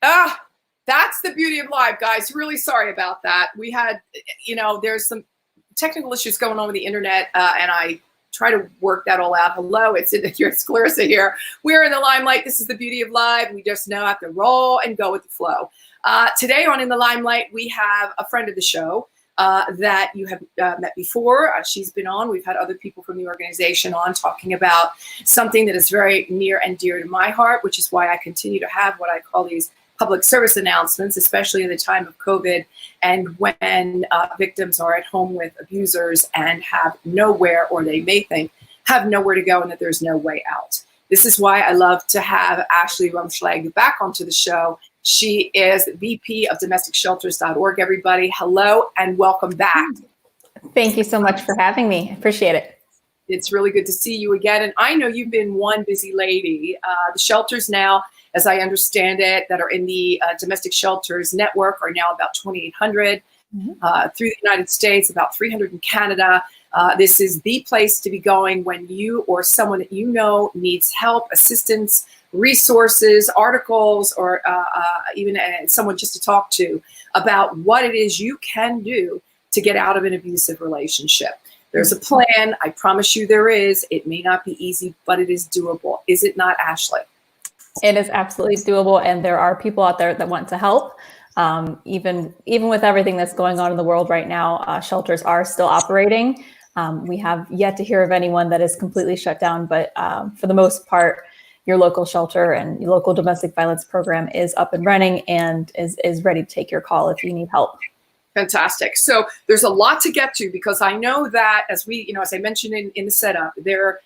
Ah, that's the beauty of live, guys. Really sorry about that. We had, there's some technical issues going on with the internet, and I try to work that all out. Hello, it's Clarissa here. We're in the Limelight. This is the beauty of live. We just know have to roll and go with the flow. Today on In the Limelight, we have a friend of the show that you have met before. She's been on. We've had other people from the organization on talking about something that is very near and dear to my heart, which is why I continue to have what I call these public service announcements, especially in the time of COVID and when victims are at home with abusers and have nowhere, or they may think have nowhere to go and that there's no way out. This is why I love to have Ashley Rumschlag back onto the show. She is VP of DomesticShelters.org, everybody. Hello and welcome back. Thank you so much for having me. I appreciate it. It's really good to see you again. And I know you've been one busy lady. The shelters now, as I understand it, that are in the domestic shelters network are now about 2,800 through the United States, about 300 in Canada. This is the place to be going when you or someone that you know needs help, assistance, resources, articles, or even someone just to talk to about what it is you can do to get out of an abusive relationship. There's a plan. I promise you there is. It may not be easy, but it is doable. Is it not, Ashley? It is absolutely doable, and there are people out there that want to help. Even with everything that's going on in the world right now, shelters are still operating. We have yet to hear of anyone that is completely shut down, but for the most part, your local shelter and your local domestic violence program is up and running and is ready to take your call if you need help. Fantastic. So there's a lot to get to, because I know that as I mentioned in the setup, there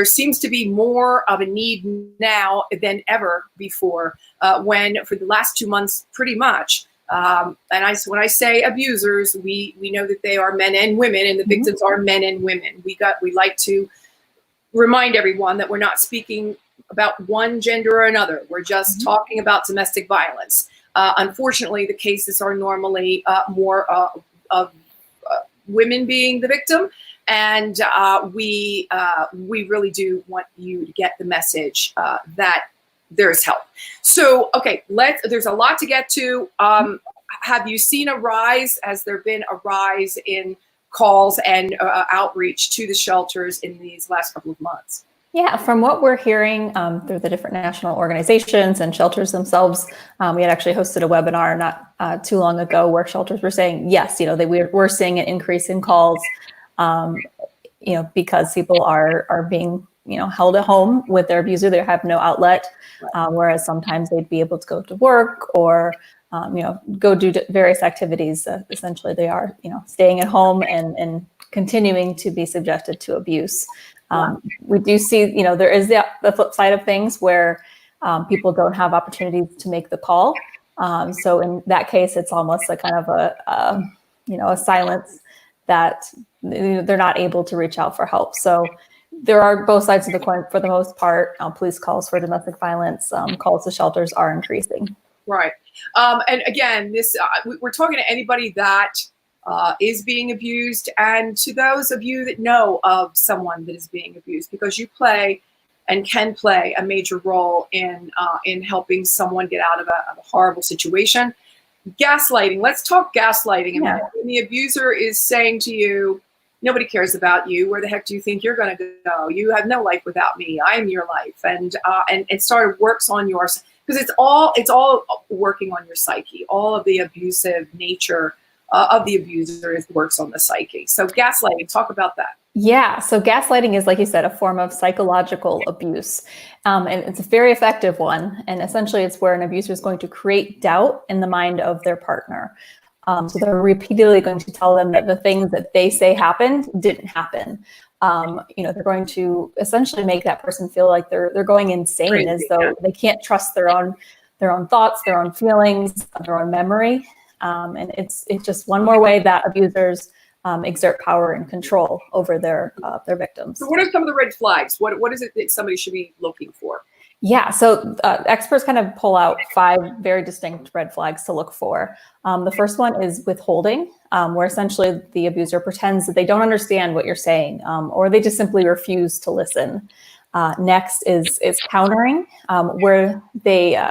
seems to be more of a need now than ever before, when for the last 2 months, pretty much. When I say abusers, we know that they are men and women, and the victims are men and women. We like to remind everyone that we're not speaking about one gender or another. We're just talking about domestic violence. Unfortunately, the cases are normally more of women being the victim, and we really do want you to get the message that there's help. So, okay, there's a lot to get to. Have you seen a rise? Has there been a rise in calls and outreach to the shelters in these last couple of months? Yeah, from what we're hearing through the different national organizations and shelters themselves, we had actually hosted a webinar not too long ago where shelters were saying, yes, we're seeing an increase in calls, because people are being, held at home with their abuser. They have no outlet, whereas sometimes they'd be able to go to work or, go do various activities. Essentially, they are, staying at home and continuing to be subjected to abuse. We do see, there is the flip side of things where people don't have opportunities to make the call. So in that case, it's almost a kind of a silence that they're not able to reach out for help. So there are both sides of the coin for the most part. Police calls for domestic violence, calls to shelters are increasing. Right. And again, we're talking to anybody that is being abused, and to those of you that know of someone that is being abused, because you play and can play a major role in helping someone get out of a horrible situation. Gaslighting. Let's talk gaslighting a minute. When the abuser is saying to you, nobody cares about you. Where the heck do you think you're going to go? You have no life without me. I'm your life. And it sort of works on yours, because it's all working on your psyche. All of the abusive nature of the abuser works on the psyche. So gaslighting, talk about that. Yeah, so gaslighting is, like you said, a form of psychological abuse. And it's a very effective one. And essentially it's where an abuser is going to create doubt in the mind of their partner. So they're repeatedly going to tell them that the things that they say happened didn't happen. They're going to essentially make that person feel like they're going insane, crazy, as though they can't trust their own thoughts, their own feelings, their own memory. And it's just one more way that abusers exert power and control over their victims. So what are some of the red flags? What is it that somebody should be looking for? Yeah, so experts kind of pull out 5 very distinct red flags to look for. The first one is withholding, where essentially the abuser pretends that they don't understand what you're saying, or they just simply refuse to listen. Next is countering, where they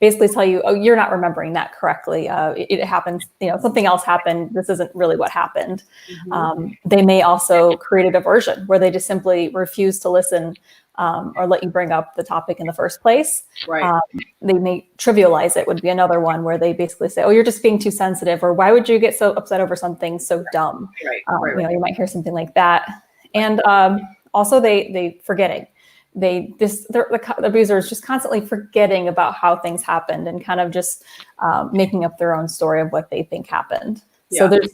basically tell you, oh, you're not remembering that correctly. It happens, something else happened. This isn't really what happened. They may also create a diversion where they just simply refuse to listen or let you bring up the topic in the first place. Right. They may trivialize it, would be another one where they basically say, oh, you're just being too sensitive, or why would you get so upset over something so dumb? Right. You might hear something like that. And also they forgetting. The abuser is just constantly forgetting about how things happened and kind of just making up their own story of what they think happened. So there's,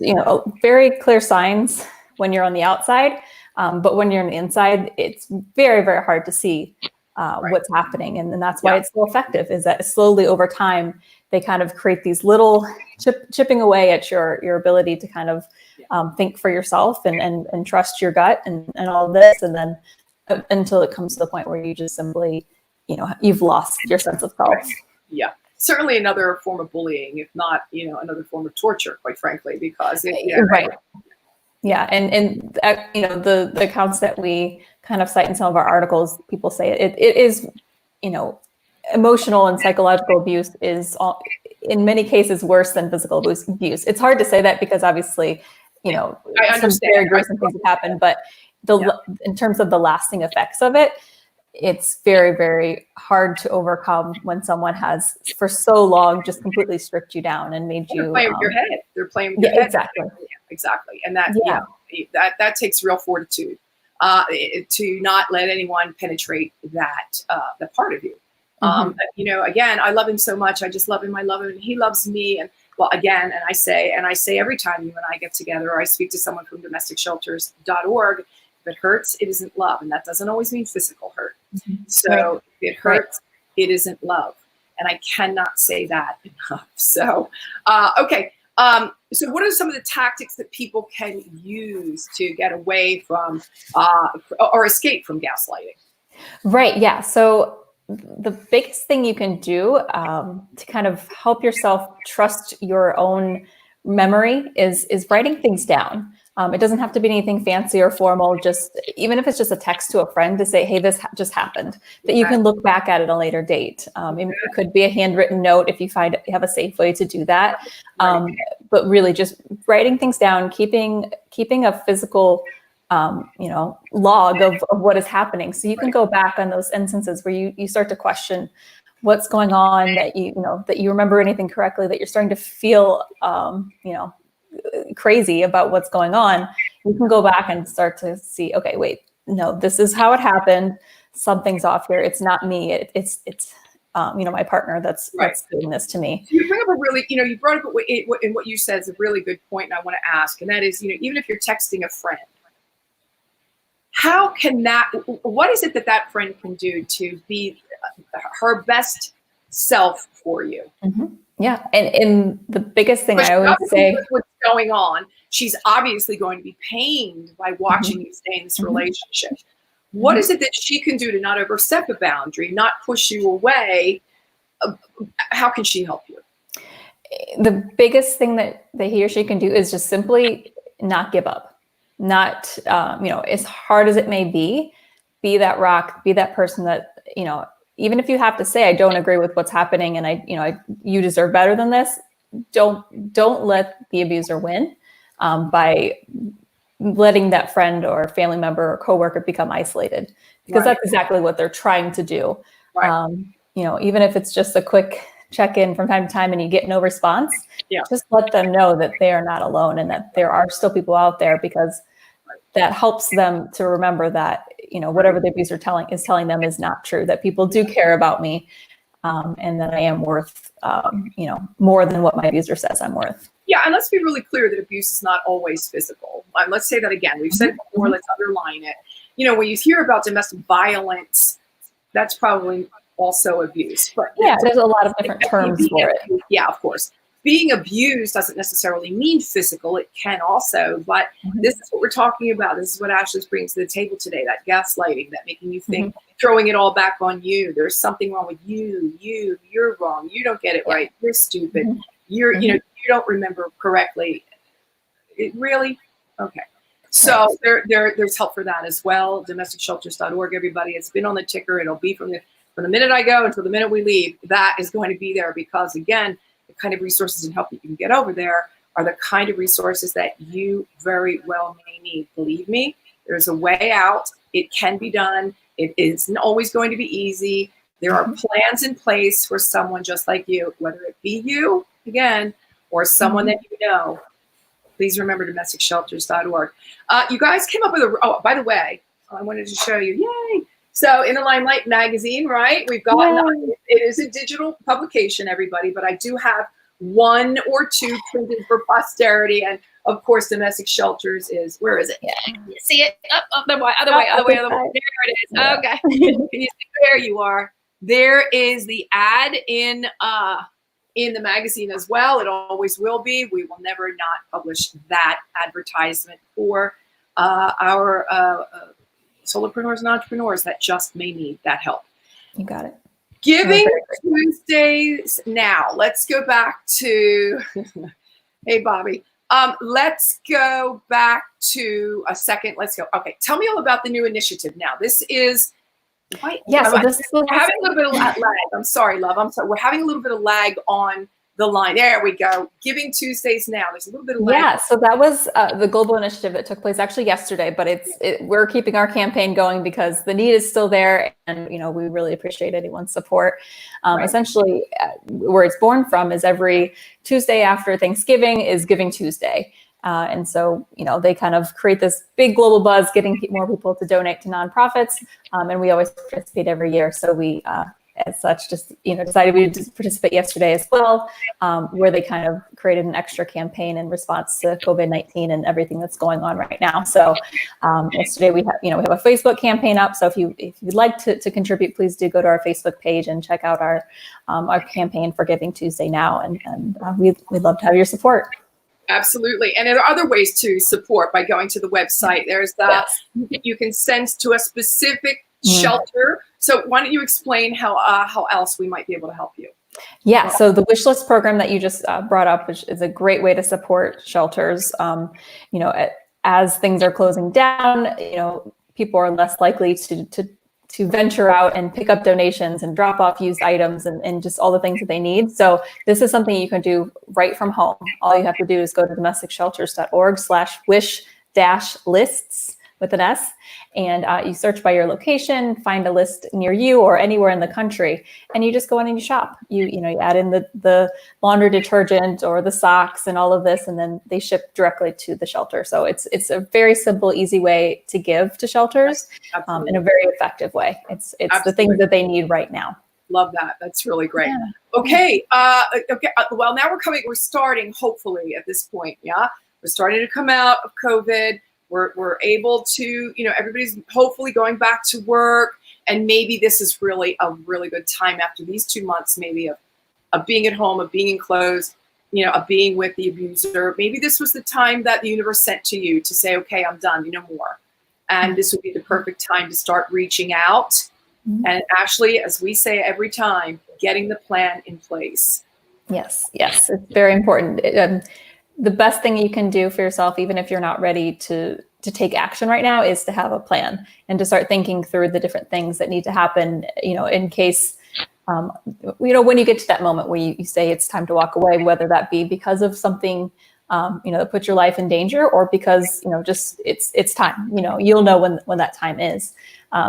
very clear signs when you're on the outside, but when you're on the inside, it's very, very hard to see what's happening. And that's why it's so effective, is that slowly over time, they kind of create these little chipping away at your ability to kind of think for yourself and trust your gut and all of this. And then until it comes to the point where you just simply, you've lost your sense of self. Right. Yeah. Certainly another form of bullying, if not, another form of torture, quite frankly, because right. Yeah. And the accounts that we kind of cite in some of our articles, people say it is, emotional and psychological abuse is in many cases worse than physical abuse. It's hard to say that because obviously, I understand. Some very gruesome things have happened, but in terms of the lasting effects of it, it's very, very hard to overcome when someone has for so long just completely stripped you down and made you playing with your head. They're playing with your head. Exactly. And that that takes real fortitude to not let anyone penetrate that part of you. Again, I love him so much. I just love him. I love him, and he loves me. And well, again, and I say every time you and I get together, or I speak to someone from domesticshelters.org, if it hurts, it isn't love. And that doesn't always mean physical hurt. So if it hurts, it isn't love. And I cannot say that enough. So, okay. So what are some of the tactics that people can use to get away from or escape from gaslighting? Right. Yeah. So the biggest thing you can do to kind of help yourself trust your own memory is writing things down. It doesn't have to be anything fancy or formal, just even if it's just a text to a friend to say, hey, this just happened, that you can look back at a later date. It could be a handwritten note if you have a safe way to do that. But really just writing things down, keeping a physical log of what is happening. So you can go back on those instances where you start to question what's going on, that you remember anything correctly, that you're starting to feel, crazy about what's going on. You can go back and start to see, okay, wait, no, this is how it happened. Something's off here. It's not me. It's my partner that's doing this to me. You bring up a really, you brought up in what you said is a really good point, and I want to ask, and that is, even if you're texting a friend, what is it that friend can do to be her best self for you? Yeah. And the biggest thing I always say, what's going on, she's obviously going to be pained by watching you stay in this relationship. What is it that she can do to not overstep a boundary, not push you away? How can she help you? The biggest thing that he or she can do is just simply not give up. Not, as hard as it may be that rock, be that person that, even if you have to say, I don't agree with what's happening and you deserve better than this, don't let the abuser win by letting that friend or family member or coworker become isolated, because that's exactly what they're trying to do. Even if it's just a quick check-in from time to time and you get no response, just let them know that they are not alone and that there are still people out there, because that helps them to remember that, whatever the abuser is telling them is not true, that people do care about me, and that I am worth, more than what my abuser says I'm worth. Yeah, and let's be really clear that abuse is not always physical. Let's say that again. We've said it before, let's underline it. When you hear about domestic violence, that's probably also abuse. But there's a lot of different terms for it. Yeah, of course. Being abused doesn't necessarily mean physical. It can also, but this is what we're talking about. This is what Ashley brings to the table today, that gaslighting, that making you think, throwing it all back on you. There's something wrong with you. You're wrong. You don't get it right. You're stupid. You don't remember correctly. It really? Okay. So there's help for that as well. DomesticShelters.org, everybody. It's been on the ticker. It'll be from the minute I go until the minute we leave. That is going to be there because, again, the kind of resources and help that you can get over there are the kind of resources that you very well may need. Believe me, there's a way out. It can be done. It isn't always going to be easy. There are plans in place for someone just like you, whether it be you, again, or someone that you know. Please remember DomesticShelters.org. You guys came up with oh, by the way, I wanted to show you, yay. So in the Limelight magazine, right, we've got, it is a digital publication, everybody, but I do have 1 or 2 printed for posterity. And of course, Domestic Shelters is, where is it? Yeah. You see it? Other way. There it is. Yeah. Okay. Can you see where you are? There is the ad in the magazine as well. It always will be. We will never not publish that advertisement for our solopreneurs and entrepreneurs that just may need that help. You got it. Giving Tuesdays now. Let's go back to, hey, Bobby. Let's go back to a second. Let's go. Okay. Tell me all about the new initiative now. This is, we're having a little bit of lag. I'm sorry, love. I'm sorry. We're having a little bit of lag on the line. There we go. Giving Tuesdays now. There's a little bit of lag. Yeah, so that was the global initiative that took place actually yesterday, but we're keeping our campaign going because the need is still there, and we really appreciate anyone's support. Essentially, where it's born from is every Tuesday after Thanksgiving is Giving Tuesday. And so, they kind of create this big global buzz, getting more people to donate to nonprofits. And we always participate every year. So we, as such, just, decided we would participate yesterday as well, where they kind of created an extra campaign in response to COVID-19 and everything that's going on right now. So yesterday we have a Facebook campaign up. So if you'd like to contribute, please do go to our Facebook page and check out our campaign for Giving Tuesday now. And we'd love to have your support. Absolutely. And there are other ways to support by going to the website. There's you can send to a specific shelter. So why don't you explain how else we might be able to help you? Yeah. So the wish list program that you just brought up, which is a great way to support shelters. As things are closing down, people are less likely to venture out and pick up donations and drop off used items and just all the things that they need. So this is something you can do right from home. All you have to do is go to domesticshelters.org/wish-lists with an S, and you search by your location, find a list near you or anywhere in the country, and you just go in and you shop. You add in the laundry detergent or the socks and all of this, and then they ship directly to the shelter. So it's a very simple, easy way to give to shelters in a very effective way. It's the things that they need right now. Love that. That's really great. Yeah. Okay. Well, now we're starting, hopefully, at this point. Yeah. We're starting to come out of COVID. We're able to, everybody's hopefully going back to work. And maybe this is really a really good time after these 2 months, maybe of being at home, of being enclosed, of being with the abuser. Maybe this was the time that the universe sent to you to say, okay, I'm done, no more. And this would be the perfect time to start reaching out. And actually, as we say every time, getting the plan in place. Yes, it's very important. The best thing you can do for yourself, even if you're not ready to take action right now, is to have a plan and to start thinking through the different things that need to happen, in case, when you get to that moment where you say it's time to walk away, whether that be because of something, that puts your life in danger, or because, just it's time, you'll know when that time is.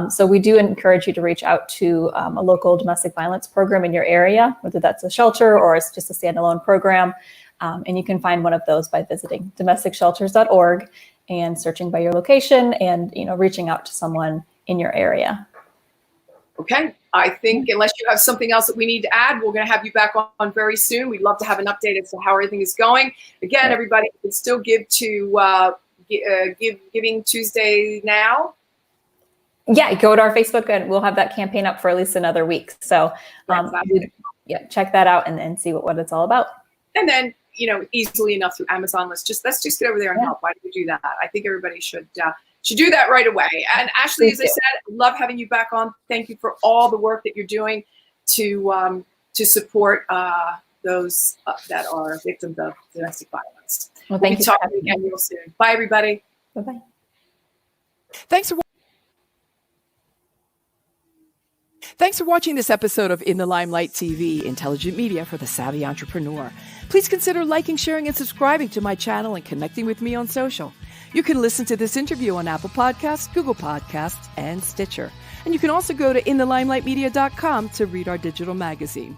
So we do encourage you to reach out to a local domestic violence program in your area, whether that's a shelter or it's just a standalone program. And you can find one of those by visiting domesticshelters.org and searching by your location and, reaching out to someone in your area. Okay. I think unless you have something else that we need to add, we're going to have you back on very soon. We'd love to have an update as to how everything is going. Again, everybody can still give to Giving Tuesday now. Yeah, go to our Facebook and we'll have that campaign up for at least another week. So check that out and see what it's all about. And then, easily enough through Amazon, let's just get over there and help. Why do we do that? I think everybody should do that right away. And Ashley, as I said, love having you back on. Thank you for all the work that you're doing to support those that are victims of domestic violence. Well, thank you. We'll be talking again real soon. Bye, everybody. Bye-bye. Thanks for watching this episode of In the Limelight TV, intelligent media for the savvy entrepreneur. Please consider liking, sharing, and subscribing to my channel and connecting with me on social. You can listen to this interview on Apple Podcasts, Google Podcasts, and Stitcher. And you can also go to inthelimelightmedia.com to read our digital magazine.